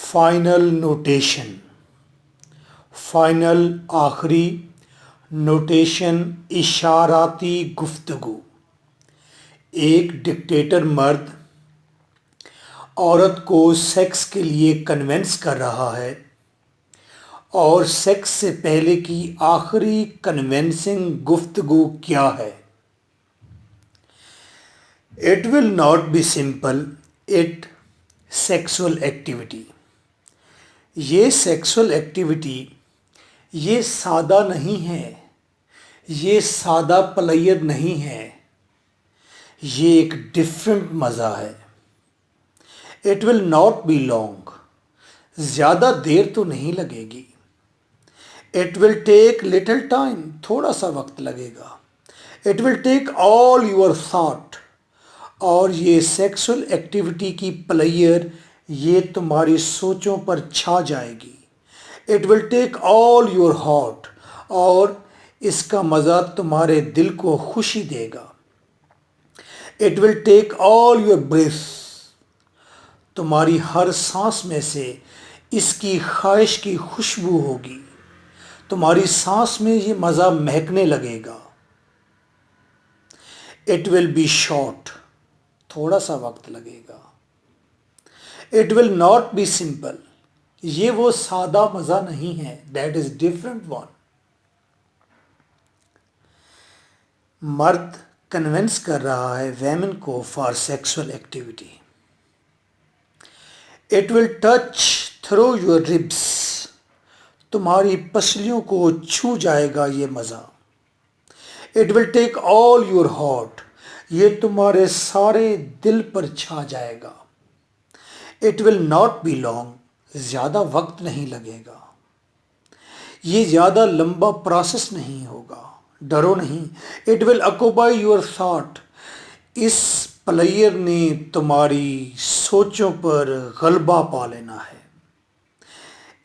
Final notation. Final आखिरी, notation इशाराती गुफ्तगू। एक डिक्टेटर मर्द औरत को सेक्स के लिए कन्विंस कर रहा है और सेक्स से पहले की आखिरी कन्विंसिंग गुफ्तगू क्या है? It will not be simple it sexual activity. ये सेक्सुअल एक्टिविटी ये सादा नहीं है, ये सादा प्लेयर नहीं है, ये एक डिफरेंट मज़ा है। It will not be long, ज़्यादा देर तो नहीं लगेगी। It will take little time, थोड़ा सा वक्त लगेगा। It will take all your thought, और ये सेक्सुअल एक्टिविटी की प्लेयर ये तुम्हारी सोचों पर छा जाएगी। It will take all your heart, और इसका मज़ा तुम्हारे दिल को खुशी देगा। It will take all your breath, तुम्हारी हर सांस में से इसकी ख्वाहिश की खुशबू होगी। तुम्हारी सांस में ये मज़ा महकने लगेगा। इट विल बी शॉर्ट, थोड़ा सा वक्त लगेगा। It will not be simple, ये वो सादा मज़ा नहीं है, दैट इज डिफरेंट वन। मर्द कन्विंस कर रहा है वेमेन को for sexual activity. It will touch through your ribs, तुम्हारी पसलियों को छू जाएगा ये मज़ा। It will take all your heart, ये तुम्हारे सारे दिल पर छा जाएगा। It will not be long, ज़्यादा वक्त नहीं लगेगा। ये ज़्यादा लंबा प्रोसेस नहीं होगा, डरो नहीं। It will occupy your thought, इस प्लेयर ने तुम्हारी सोचों पर गलबा पा लेना है।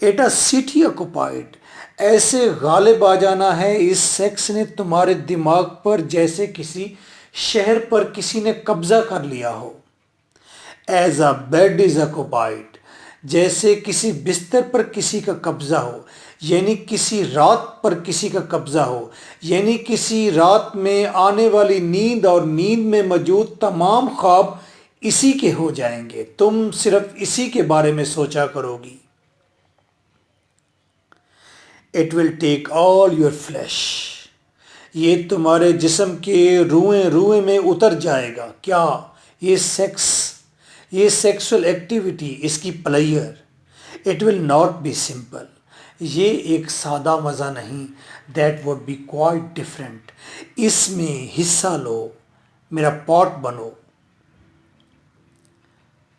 इट अ सिटी ऑक्यूपाइड, ऐसे गालिब आ जाना है इस सेक्स ने तुम्हारे दिमाग पर जैसे किसी शहर पर किसी ने कब्जा कर लिया हो। As a bed is occupied, जैसे किसी बिस्तर पर किसी का कब्जा हो, यानी किसी रात पर किसी का कब्जा हो, यानी किसी रात में आने वाली नींद और नींद में मौजूद तमाम ख्वाब इसी के हो जाएंगे। तुम सिर्फ इसी के बारे में सोचा करोगी। It will take all your flesh, ये तुम्हारे जिस्म के रुएं रुएं में उतर जाएगा। क्या? ये सेक्स, ये सेक्सुअल एक्टिविटी, इसकी player. It will not be simple, ये एक सादा मज़ा नहीं, that would be quite different. इसमें हिस्सा लो, मेरा पार्ट बनो।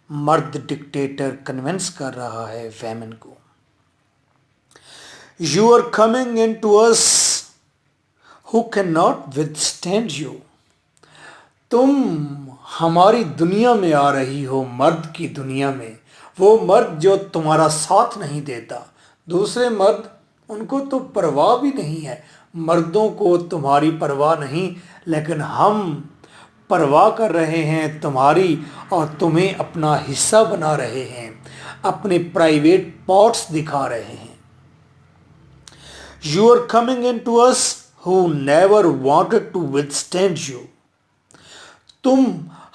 मर्द डिक्टेटर कन्विंस कर रहा है वेमेन को। You are coming into us who cannot withstand you, तुम हमारी दुनिया में आ रही हो, मर्द की दुनिया में। वो मर्द जो तुम्हारा साथ नहीं देता, दूसरे मर्द उनको तो परवाह भी नहीं है, मर्दों को तुम्हारी परवाह नहीं, लेकिन हम परवाह कर रहे हैं तुम्हारी, और तुम्हें अपना हिस्सा बना रहे हैं, अपने प्राइवेट पार्ट्स दिखा रहे हैं। You are coming into us who never wanted to withstand you, तुम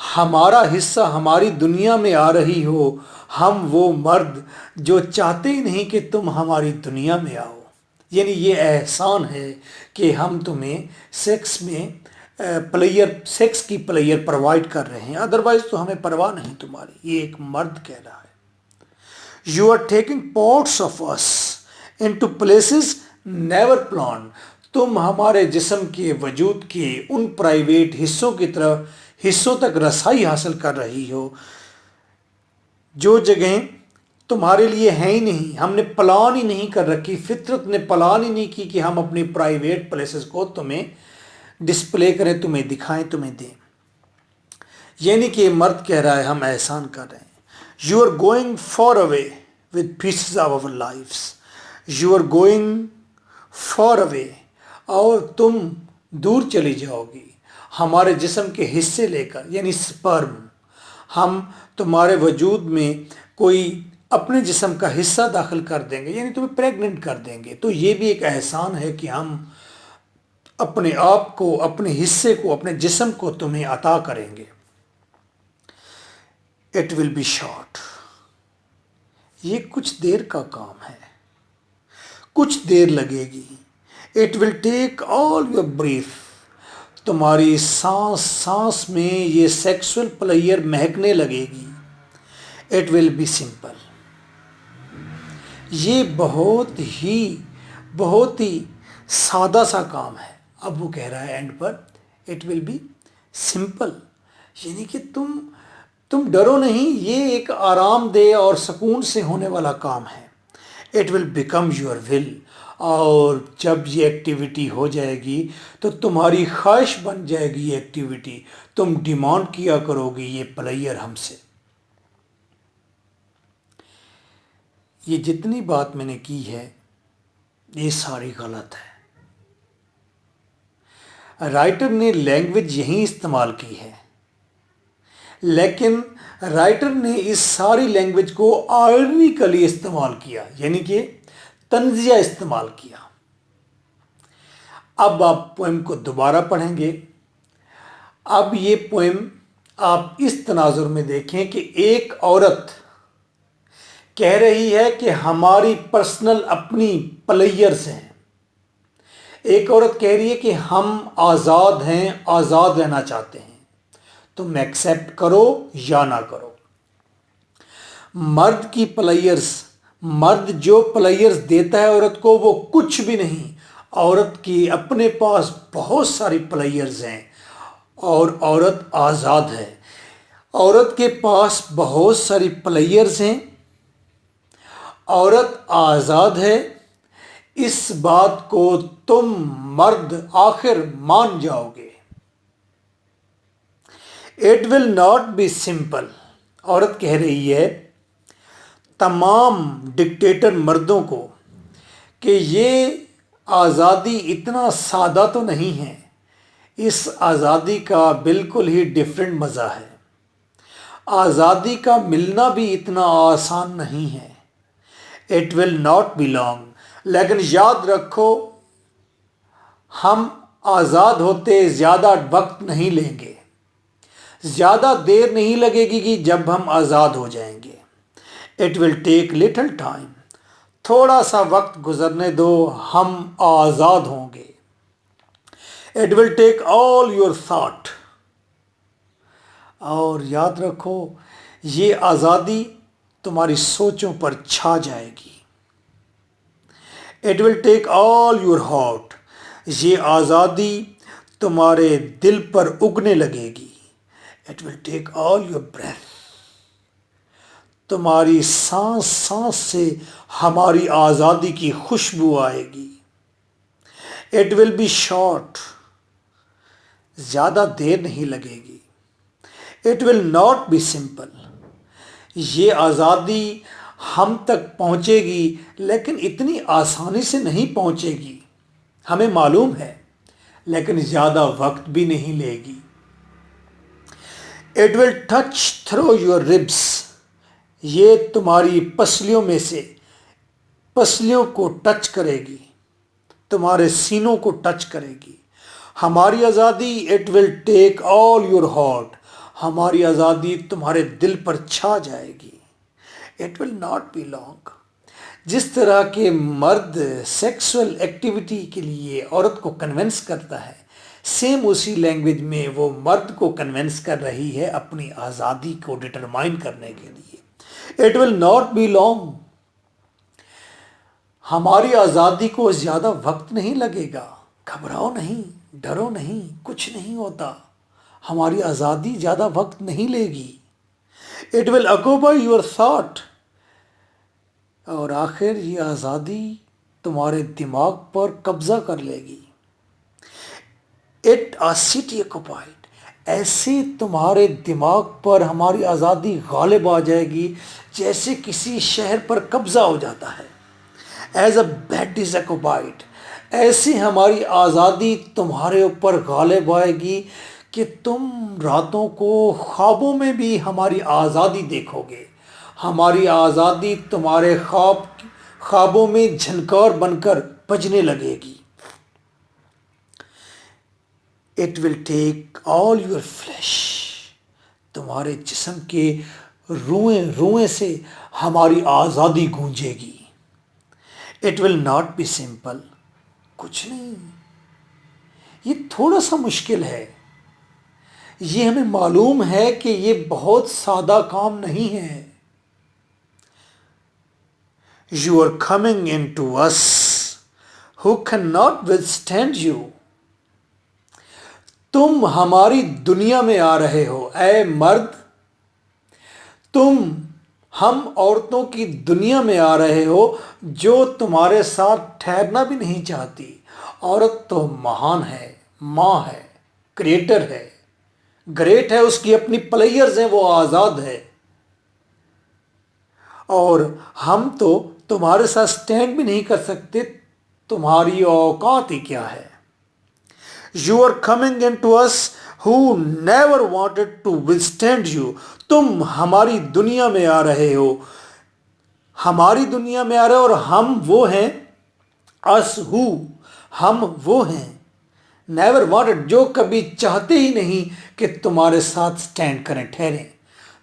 हमारा हिस्सा, हमारी दुनिया में आ रही हो। हम वो मर्द जो चाहते ही नहीं कि तुम हमारी दुनिया में आओ, यानी ये एहसान है कि हम तुम्हें सेक्स में प्लेयर, सेक्स की प्लेयर प्रोवाइड कर रहे हैं, अदरवाइज तो हमें परवाह नहीं तुम्हारी। ये एक मर्द कह रहा है। You are taking parts of us into places never plan, तुम हमारे जिस्म के वजूद के उन प्राइवेट हिस्सों की तरफ, हिस्सों तक रसाई हासिल कर रही हो जो जगह तुम्हारे लिए है ही नहीं, हमने प्लान ही नहीं कर रखी, फितरत ने प्लान ही नहीं की कि हम अपनी प्राइवेट प्लेसेस को तुम्हें डिस्प्ले करें, तुम्हें दिखाएं, तुम्हें दें। यानी कि मर्द कह रहा है हम एहसान कर रहे हैं। You are going far away with pieces of our lives, you are going far away, और तुम दूर चली जाओगी हमारे जिस्म के हिस्से लेकर, यानी स्पर्म। हम तुम्हारे वजूद में कोई अपने जिस्म का हिस्सा दाखिल कर देंगे, यानी तुम्हें प्रेग्नेंट कर देंगे। तो ये भी एक एहसान है कि हम अपने आप को, अपने हिस्से को, अपने जिस्म को तुम्हें अता करेंगे। इट विल बी शॉर्ट, ये कुछ देर का काम है, कुछ देर लगेगी। It will take all your breath, तुम्हारी सांस सांस में ये सेक्सुअल प्लेयर महकने लगेगी। इट विल बी सिंपल, ये बहुत ही सादा सा काम है। अब वो कह रहा है एंड पर, इट विल बी सिंपल, यानी कि तुम डरो नहीं, ये एक आरामदेह और सुकून से होने वाला काम है। It will become your will, और जब ये एक्टिविटी हो जाएगी तो तुम्हारी ख्वाहिश बन जाएगी ये एक्टिविटी, तुम डिमांड किया करोगी ये प्लेयर हमसे। ये जितनी बात मैंने की है ये सारी गलत है। राइटर ने लैंग्वेज यहीं इस्तेमाल की है, लेकिन राइटर ने इस सारी लैंग्वेज को आयरनिकली इस्तेमाल किया, यानी कि तंजिया इस्तेमाल किया। अब आप पोएम को दोबारा पढ़ेंगे। अब ये पोएम आप इस तनाजुर में देखें कि एक औरत कह रही है कि हमारी पर्सनल अपनी प्लेयर्स हैं। एक औरत कह रही है कि हम आज़ाद हैं, आज़ाद रहना चाहते हैं, तुम एक्सेप्ट करो या ना करो। मर्द की प्लेयर्स, मर्द जो प्लेयर्स देता है औरत को, वो कुछ भी नहीं। औरत की अपने पास बहुत सारी प्लेयर्स हैं और औरत आज़ाद है। औरत के पास बहुत सारी प्लेयर्स हैं, औरत आज़ाद है। इस बात को तुम मर्द आखिर मान जाओगे। It will not be simple, औरत कह रही है तमाम डिक्टेटर मर्दों को कि ये आज़ादी इतना सादा तो नहीं है, इस आज़ादी का बिल्कुल ही डिफरेंट मज़ा है। आज़ादी का मिलना भी इतना आसान नहीं है। It will not be long, लेकिन याद रखो हम आज़ाद होते ज़्यादा वक्त नहीं लेंगे, ज़्यादा देर नहीं लगेगी कि जब हम आज़ाद हो जाएंगे। It will take little time, थोड़ा सा वक्त गुजरने दो, हम आज़ाद होंगे। It will take all your thought, और याद रखो ये आज़ादी तुम्हारी सोचों पर छा जाएगी। It will take all your heart, ये आज़ादी तुम्हारे दिल पर उगने लगेगी। It will take all your breath, तुम्हारी सांस सांस से हमारी आज़ादी की खुशबू आएगी। इट विल बी शॉर्ट, ज़्यादा देर नहीं लगेगी। It will not be simple, ये आज़ादी हम तक पहुँचेगी, लेकिन इतनी आसानी से नहीं पहुँचेगी, हमें मालूम है, लेकिन ज़्यादा वक्त भी नहीं लेगी। It will touch through your ribs, ये तुम्हारी पसलियों में से पसलियों को टच करेगी, तुम्हारे सीनों को टच करेगी। हमारी आज़ादी, it will take all your heart, हमारी आज़ादी तुम्हारे दिल पर छा जाएगी। It will not be long, जिस तरह के मर्द सेक्सुअल एक्टिविटी के लिए औरत को कन्विंस करता है, सेम उसी लैंग्वेज में वो मर्द को कन्विंस कर रही है अपनी आज़ादी को डिटरमाइन करने के लिए। It will not be long, हमारी आज़ादी को ज़्यादा वक्त नहीं लगेगा। घबराओ नहीं, डरो नहीं, कुछ नहीं होता, हमारी आज़ादी ज़्यादा वक्त नहीं लेगी। It will occupy your thought, और आखिर ये आज़ादी तुम्हारे दिमाग पर कब्ज़ा कर लेगी। इट आ सिटी ऑक्युपाइड, ऐसे तुम्हारे दिमाग पर हमारी आज़ादी गालिब आ जाएगी जैसे किसी शहर पर कब्ज़ा हो जाता है। As a bed is occupied, ऐसे हमारी आज़ादी तुम्हारे ऊपर गालिब आएगी कि तुम रातों को ख्वाबों में भी हमारी आज़ादी देखोगे, हमारी आज़ादी तुम्हारे ख्वाबों में झनकार बनकर बजने लगेगी। It will take all your flash, तुम्हारे जिस्म के रुएं रुएं से हमारी आज़ादी गूंजेगी। It will not be simple, कुछ नहीं, ये थोड़ा सा मुश्किल है। ये हमें मालूम है कि ये बहुत सादा काम नहीं है। You are coming into us who cannot withstand you. तुम हमारी दुनिया में आ रहे हो ऐ मर्द, तुम हम औरतों की दुनिया में आ रहे हो जो तुम्हारे साथ ठहरना भी नहीं चाहती। औरत तो महान है, माँ है, क्रिएटर है, ग्रेट है, उसकी अपनी प्लेयर्स हैं, वो आज़ाद है। और हम तो तुम्हारे साथ स्टैंड भी नहीं कर सकते, तुम्हारी औकात ही क्या है। You are coming into us who never wanted to withstand you. तुम हमारी दुनिया में आ रहे हो, हमारी दुनिया में आ रहे हो, और हम वो हैं, अस हु, हम वो हैं, नेवर वांटेड, जो कभी चाहते ही नहीं कि तुम्हारे साथ स्टैंड करें, ठहरें।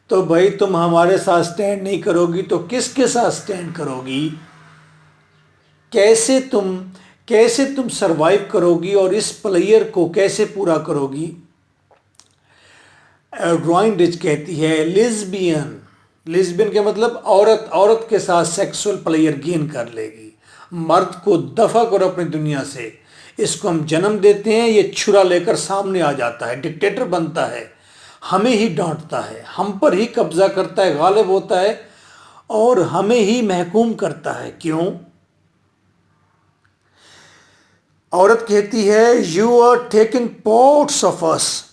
तो भाई तुम हमारे साथ स्टैंड नहीं करोगी तो किसके साथ स्टैंड करोगी? कैसे तुम सरवाइव करोगी और इस प्लेयर को कैसे पूरा करोगी? ड्राइंग रिच कहती है लिस्बियन के मतलब औरत के साथ सेक्सुअल प्लेयर गेन कर लेगी। मर्द को दफा करो अपनी दुनिया से। इसको हम जन्म देते हैं, ये छुरा लेकर सामने आ जाता है, डिक्टेटर बनता है, हमें ही डांटता है, हम पर ही कब्जा करता है, गालिब होता है और हमें ही महकूम करता है। क्यों? औरत कहती है you are taking parts of us,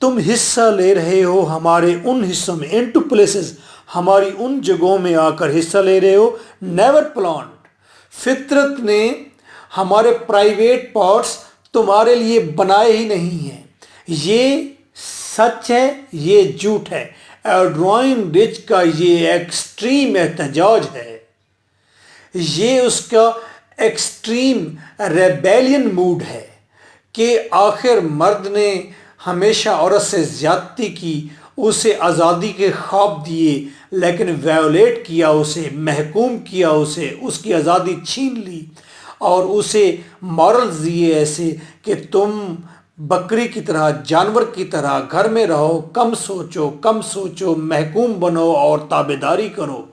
तुम हिस्सा ले रहे हो हमारे उन हिस्सों में, इनटू प्लेसेस, हमारी उन जगहों में आकर हिस्सा ले रहे हो। नेवर प्लान्ड, फितरत ने हमारे प्राइवेट पार्ट्स तुम्हारे लिए बनाए ही नहीं हैं। ये सच है, ये झूठ है। ड्राइंग रिच का ये एक्सट्रीम एहतजाज है, ये उसका एक्सट्रीम रेबेलियन मूड है कि आखिर मर्द ने हमेशा औरत से ज्यादती की, उसे आज़ादी के ख्वाब दिए लेकिन वायोलेट किया, उसे महकूम किया, उसे उसकी आज़ादी छीन ली और उसे मॉरल्स दिए ऐसे कि तुम बकरी की तरह, जानवर की तरह घर में रहो, कम सोचो, महकूम बनो और ताबेदारी करो।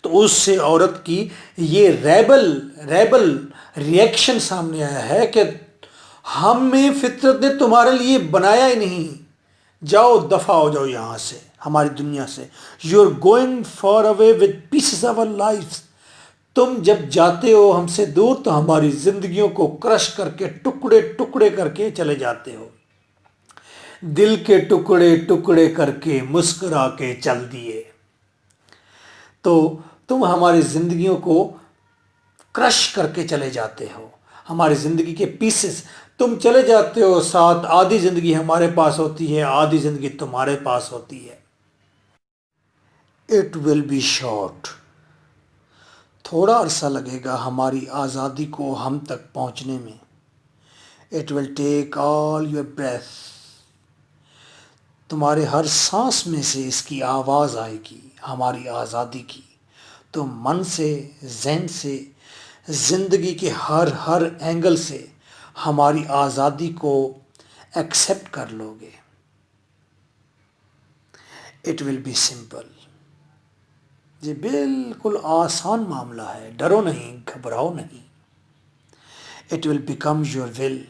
तो उससे औरत की ये रेबल रिएक्शन सामने आया है कि हमें फितरत ने तुम्हारे लिए बनाया ही नहीं, जाओ दफा हो जाओ यहां से, हमारी दुनिया से। You are going far away with pieces of our life, तुम जब जाते हो हमसे दूर तो हमारी जिंदगियों को क्रश करके टुकड़े टुकड़े करके चले जाते हो, दिल के टुकड़े टुकड़े करके मुस्कुरा के चल दिए। तो तुम हमारी जिंदगियों को क्रश करके चले जाते हो, हमारी जिंदगी के पीसेस तुम चले जाते हो साथ। आधी जिंदगी हमारे पास होती है, आधी जिंदगी तुम्हारे पास होती है। इट विल बी शॉर्ट, थोड़ा अरसा लगेगा हमारी आज़ादी को हम तक पहुंचने में। It will take all your breath, तुम्हारे हर सांस में से इसकी आवाज़ आएगी हमारी आज़ादी की। तुम मन से, ज़हन से, ज़िंदगी के हर एंगल से हमारी आज़ादी को एक्सेप्ट कर लोगे। इट विल बी सिंपल, ये बिल्कुल आसान मामला है, डरो नहीं, घबराओ नहीं। It will become your will,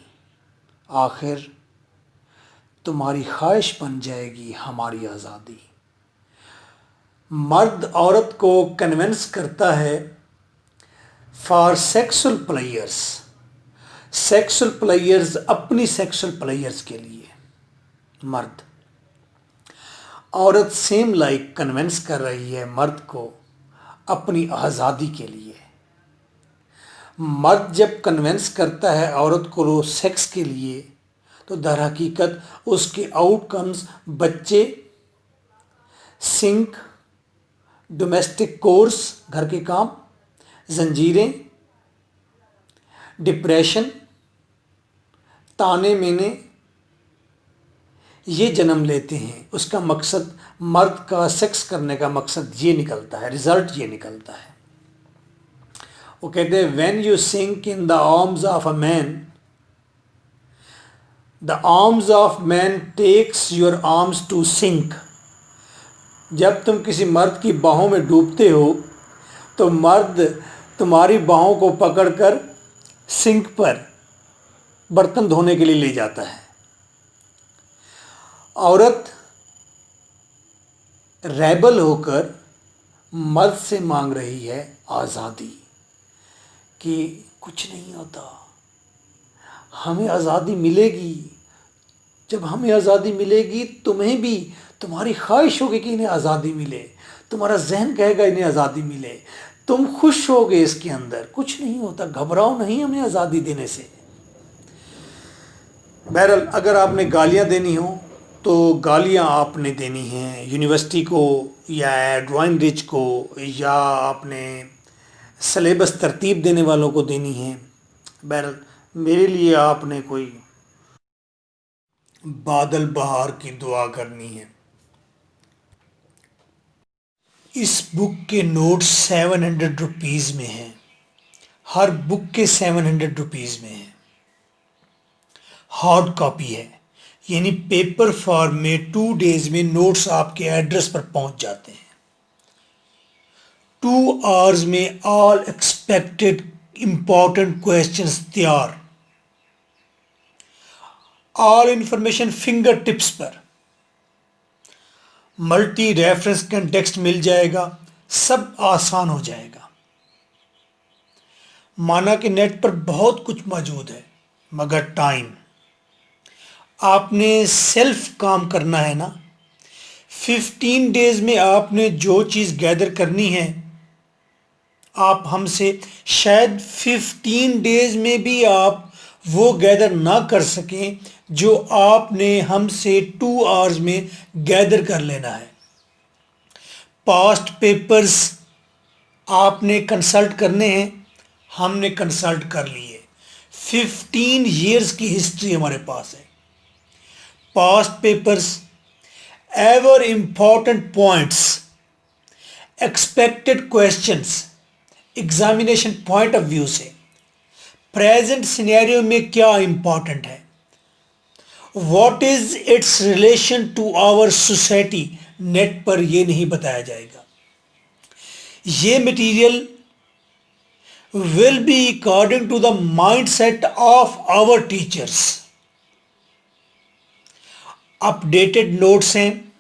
आखिर तुम्हारी ख्वाहिश बन जाएगी हमारी आज़ादी। मर्द औरत को कन्विंस करता है फॉर सेक्सुअल प्लेयर्स, अपनी सेक्सुअल प्लेयर्स के लिए मर्द। औरत सेम लाइक कन्विंस कर रही है मर्द को अपनी आज़ादी के लिए। मर्द जब कन्विंस करता है औरत को सेक्स के लिए तो दर हकीकत उसके आउटकम्स बच्चे, सिंक, डोमेस्टिक कोर्स, घर के काम, जंजीरें, डिप्रेशन, ताने मेने, ये जन्म लेते हैं। उसका मकसद, मर्द का सेक्स करने का मकसद ये निकलता है, रिजल्ट ये निकलता है। वो कहते हैं when you sink in the arms of a man, the arms of man takes your arms to sink. जब तुम किसी मर्द की बाहों में डूबते हो तो मर्द तुम्हारी बाहों को पकड़कर सिंक पर बर्तन धोने के लिए ले जाता है। औरत रेबल होकर मर्द से मांग रही है आज़ादी, कि कुछ नहीं होता, हमें आज़ादी मिलेगी। जब हमें आज़ादी मिलेगी तुम्हें भी, तुम्हारी ख्वाहिश होगी कि इन्हें आज़ादी मिले, तुम्हारा जहन कहेगा इन्हें आज़ादी मिले, तुम खुश होगे इसके अंदर। कुछ नहीं होता, घबराओ नहीं हमें आज़ादी देने से। बहरहाल अगर आपने गालियाँ देनी हो तो गालियाँ आपने देनी हैं यूनिवर्सिटी को या एडवाइन रिच को, या आपने सिलेबस तरतीब देने वालों को देनी है। बहरहाल मेरे लिए आपने कोई बादल बहार की दुआ करनी है। इस बुक के नोट्स 700 रुपीज़ में हैं, हर बुक के 700 रुपीज़ में है। हार्ड कॉपी है, यानी पेपर फॉर्म में 2 डेज में नोट्स आपके एड्रेस पर पहुंच जाते हैं। 2 आवर्स में ऑल एक्सपेक्टेड इंपॉर्टेंट क्वेश्चंस तैयार, ऑल इंफॉर्मेशन फिंगर टिप्स पर, मल्टी रेफरेंस कंटेक्स्ट मिल जाएगा, सब आसान हो जाएगा। माना कि नेट पर बहुत कुछ मौजूद है, मगर टाइम, आपने सेल्फ काम करना है ना। 15 डेज में आपने जो चीज़ गैदर करनी है, आप हमसे शायद 15 डेज में भी आप वो गैदर ना कर सकें जो आपने हमसे 2 आवर्स में गैदर कर लेना है। पास्ट पेपर्स आपने कंसल्ट करने हैं, हमने कंसल्ट कर लिए। 15 इयर्स की हिस्ट्री हमारे पास है। Past papers, ever important points, expected questions, examination point of view से प्रेजेंट सिनेरियो में क्या इंपॉर्टेंट है, what is its relation to our society, net पर यह नहीं बताया जाएगा। ये material will be according to the mindset of our teachers. Updated notes हैं,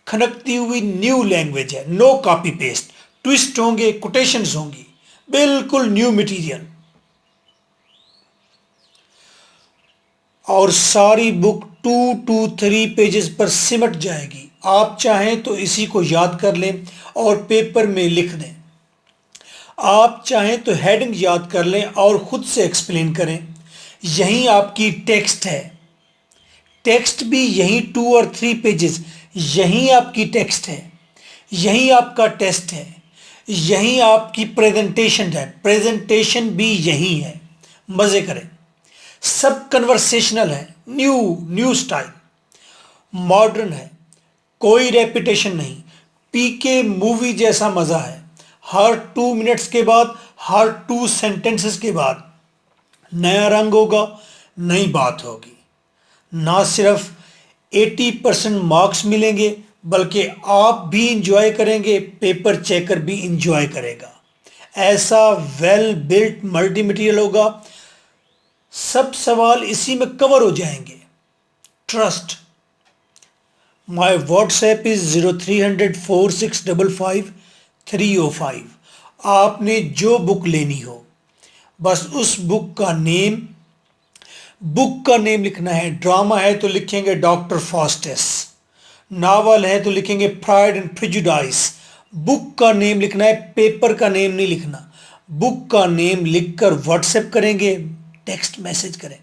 खनकती हुई न्यू लैंग्वेज है, नो कॉपी पेस्ट, ट्विस्ट होंगे, कोटेशंस होंगी, बिल्कुल न्यू मटेरियल। और सारी बुक 2 to 3 पेजेस पर सिमट जाएगी। आप चाहें तो इसी को याद कर लें और पेपर में लिख दें, आप चाहें तो हेडिंग याद कर लें और ख़ुद से एक्सप्लेन करें। यहीं आपकी टेक्स्ट है, टेक्स्ट भी यहीं 2 और 3 पेजेस, यहीं आपकी टेक्स्ट है, यहीं आपका टेस्ट है, यहीं आपकी प्रेजेंटेशन है, प्रेजेंटेशन भी यहीं है। मज़े करें, सब कन्वर्सेशनल है, न्यू स्टाइल, मॉडर्न है, कोई रेपिटेशन नहीं, पीके मूवी जैसा मज़ा है। हर 2 मिनट्स के बाद, हर 2 सेंटेंसेस के बाद नया रंग होगा, नई बात होगी। ना सिर्फ 80% मार्क्स मिलेंगे, बल्कि आप भी इंजॉय करेंगे, पेपर चेकर भी इंजॉय करेगा। ऐसा वेल बिल्ट मल्टी मटीरियल होगा, सब सवाल इसी में कवर हो जाएंगे। ट्रस्ट। My WhatsApp is 0300 4655 305। आपने जो बुक लेनी हो, बस उस बुक का नेम लिखना है। ड्रामा है तो लिखेंगे डॉक्टर फास्टस, नावल है तो लिखेंगे प्राइड एंड प्रेजुडाइस। बुक का नेम लिखना है, पेपर का नेम नहीं लिखना। बुक का नेम लिखकर व्हाट्सएप करेंगे, टेक्स्ट मैसेज करें।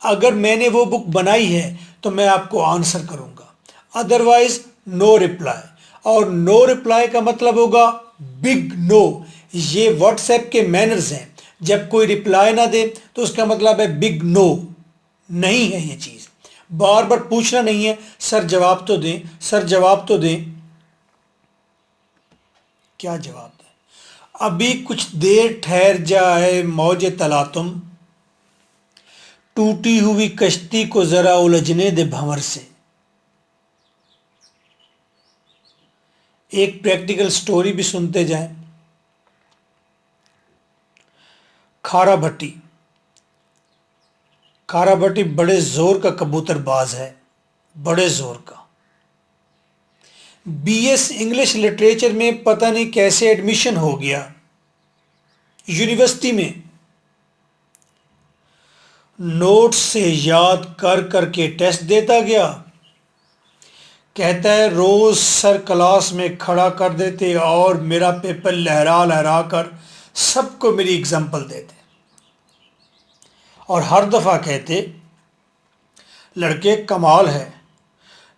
अगर मैंने वो बुक बनाई है तो मैं आपको आंसर करूंगा, अदरवाइज नो रिप्लाई। और नो रिप्लाई का मतलब होगा बिग नो। ये व्हाट्सएप के मैनर्स हैं, जब कोई रिप्लाई ना दे तो उसका मतलब है बिग नो, नहीं है ये चीज। बार बार पूछना नहीं है, सर जवाब तो दें, सर जवाब तो दें। क्या जवाब दें? अभी कुछ देर ठहर जाए मौजे तला तुम, टूटी हुई कश्ती को जरा उलझने दे भंवर से। एक प्रैक्टिकल स्टोरी भी सुनते जाएं। खारा भट्टी। खारा भट्टी बड़े जोर का कबूतरबाज है, बड़े जोर का। बीएस इंग्लिश लिटरेचर में पता नहीं कैसे एडमिशन हो गया यूनिवर्सिटी में। नोट्स से याद कर करके टेस्ट देता गया। कहता है रोज सर क्लास में खड़ा कर देते और मेरा पेपर लहरा लहरा कर सबको मेरी एग्जाम्पल देते, और हर दफा कहते लड़के कमाल है,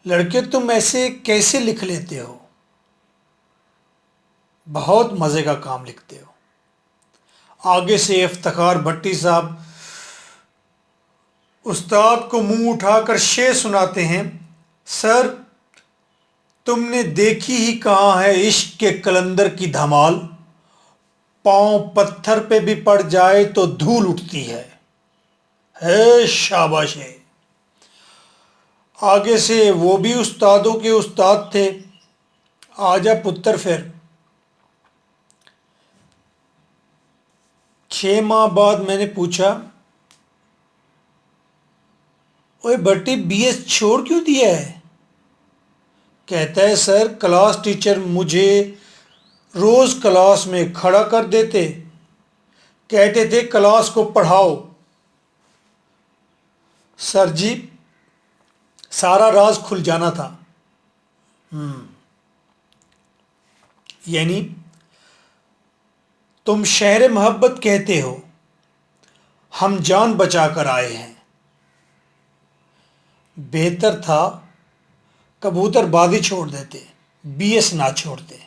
लड़के तुम ऐसे कैसे लिख लेते हो, बहुत मजे का काम लिखते हो। आगे से इफ्तिखार भट्टी साहब उस्ताद को मुंह उठाकर शेर सुनाते हैं, सर तुमने देखी ही कहाँ है इश्क के कलंदर की धमाल, पांव पत्थर पे भी पड़ जाए तो धूल उठती है शाबाश है। आगे से वो भी उस्तादों के उस्ताद थे, आजा पुत्र फिर। 6 माह बाद मैंने पूछा, ओए भट्टी बीएस छोड़ क्यों दिया है? कहता है सर क्लास टीचर मुझे रोज क्लास में खड़ा कर देते, कहते थे क्लास को पढ़ाओ। सर जी सारा राज खुल जाना था। यानी तुम शहर मोहब्बत कहते हो, हम जान बचा कर आए हैं। बेहतर था कबूतरबाजी छोड़ देते, बीएस ना छोड़ते।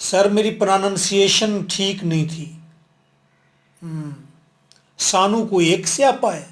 सर मेरी प्रोनाउंसिएशन ठीक नहीं थी। सानू कोई एक से आ पाए।